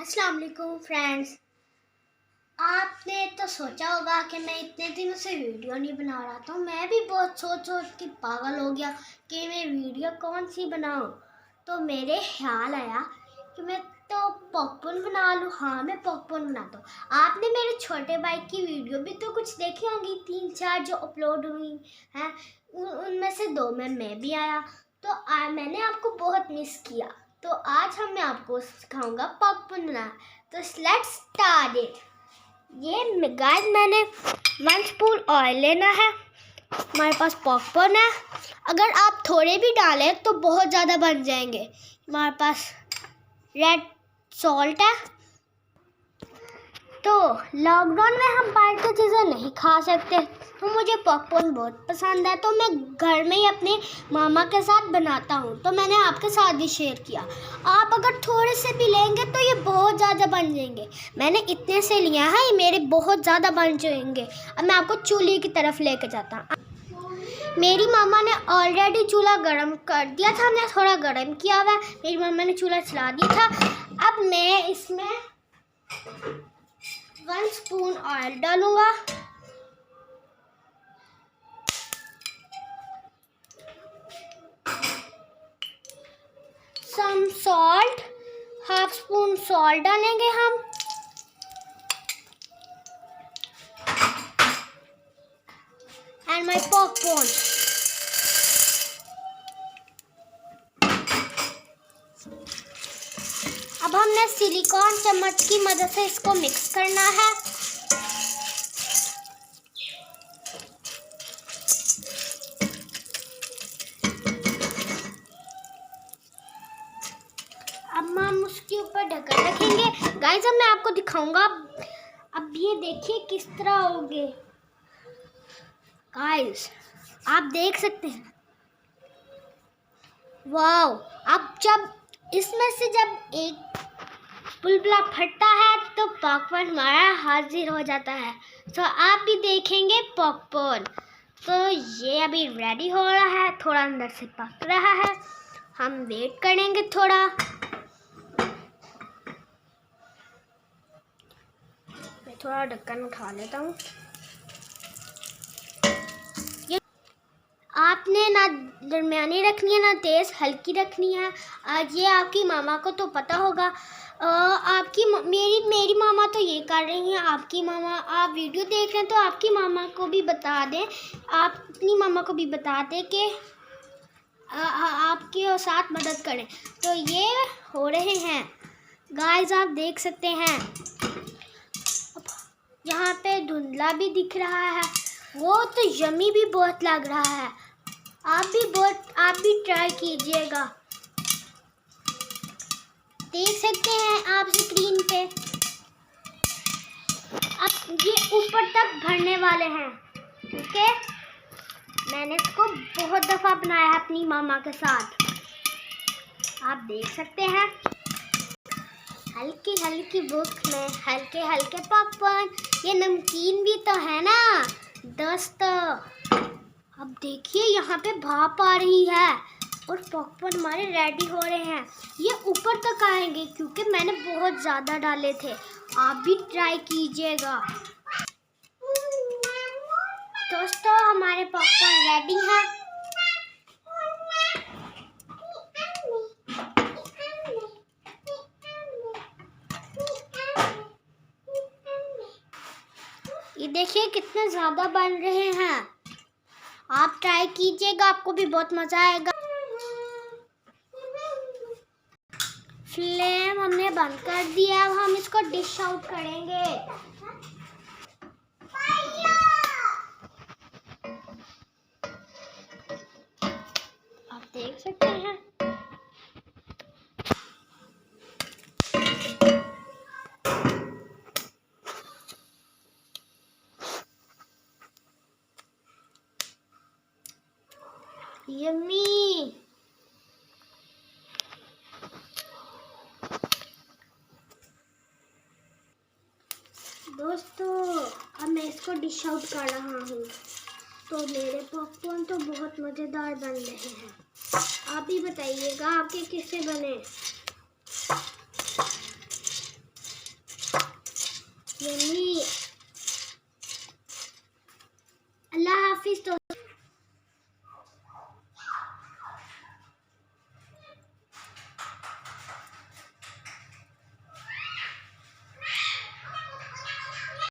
अस्सलाम वालेकुम फ्रेंड्स। आपने तो सोचा होगा कि मैं इतने दिनों से वीडियो नहीं बना रहा था। मैं भी बहुत सोच के पागल हो गया कि मैं वीडियो कौन सी बनाऊं। तो मेरे ख्याल आया कि मैं तो पॉपकॉर्न बना लूं। हाँ, मैं पॉपकॉर्न बनाता हूँ। आपने मेरे छोटे भाई की वीडियो भी तो कुछ देखी होंगी, 3-4 जो अपलोड हुई हैं। उनमें से 2 में मैं भी आया। तो मैंने आपको बहुत मिस किया। तो आज मैं आपको सिखाऊंगा पॉपकॉर्न बनाना। तो लेट्स स्टार्ट इट। ये गाइस, मैंने 1 स्पून ऑयल लेना है। हमारे पास पॉपकॉर्न है। अगर आप थोड़े भी डालें तो बहुत ज़्यादा बन जाएंगे। हमारे पास रेड सॉल्ट है। तो लॉकडाउन में हम बाहर की चीज़ें नहीं खा सकते, तो मुझे पॉपकॉर्न बहुत पसंद है। तो मैं घर में ही अपने मामा के साथ बनाता हूँ, तो मैंने आपके साथ भी शेयर किया। आप अगर थोड़े से भी लेंगे तो ये बहुत ज़्यादा बन जाएंगे। मैंने इतने से लिया है, ये मेरे बहुत ज़्यादा बन जाएंगे। अब मैं आपको चूल्हे की तरफ लेकर जाता हूँ। मेरी मामा ने ऑलरेडी चूल्हा गर्म कर दिया था। हमने थोड़ा गर्म किया हुआ है। मेरी मामा ने चूल्हा चला दिया था। अब मैं इसमें 1 स्पून ऑयल डालूंगा। सम सॉल्ट, 1/2 स्पून सॉल्ट डालेंगे हम। And my popcorn. अब हमने सिलिकॉन चम्मच की मदद से इसको मिक्स करना है। अब हम उसके ऊपर ढक्कन रखेंगे। गाइस, अब मैं आपको दिखाऊंगा। अब ये देखिए किस तरह होगे। गाइस, आप देख सकते हैं। वाओ! अब जब इसमें से जब एक बुलबुला फटता है तो पॉपकॉर्न हमारा हाजिर हो जाता है। तो आप भी देखेंगे पॉपकॉर्न। तो ये अभी रेडी हो रहा है, थोड़ा अंदर से पक रहा है। हम वेट करेंगे थोड़ा। मैं थोड़ा ढक्कन उठा लेता हूँ। ये आपने ना दरमियानी रखनी है ना तेज़, हल्की रखनी है। ये आपकी मामा को तो पता होगा। मेरी मामा तो ये कर रही हैं। आपकी मामा, आप वीडियो देख रहे हैं तो आपकी मामा को भी बता दें। आप अपनी मामा को भी बता दें कि आपके साथ मदद करें। तो ये हो रहे हैं गाइस, आप देख सकते हैं। यहाँ पे धुंधला भी दिख रहा है। वो तो यम्मी भी बहुत लग रहा है। आप भी ट्राई कीजिएगा। देख सकते हैं आप स्क्रीन पे। अब ये ऊपर तक भरने वाले हैं, क्योंकि मैंने इसको बहुत दफ़ा बनाया है अपनी मामा के साथ। आप देख सकते हैं। हल्की हल्की भूख में हल्के हल्के पॉपकॉर्न। ये नमकीन भी तो है ना दोस्तों। अब देखिए यहाँ पे भाप आ रही है और पॉपकॉर्न हमारे रेडी हो रहे हैं। ये ऊपर तक आएंगे क्योंकि मैंने बहुत ज़्यादा डाले थे। आप भी ट्राई कीजिएगा। दोस्तों, हमारे पॉपकॉर्न रेडी हैं। ये देखिए कितने ज़्यादा बन रहे हैं। आप ट्राई कीजिएगा, आपको भी बहुत मज़ा आएगा। फ्लेम हमने बंद कर दिया। अब हम इसको डिश आउट करेंगे। आप देख सकते हैं। यम्मी। दोस्तों, अब मैं इसको डिश आउट कर रहा हूँ। तो मेरे पॉपकॉर्न तो बहुत मज़ेदार बन रहे हैं। आप भी बताइएगा आपके किससे बने। हाफिज़ दोस्तों।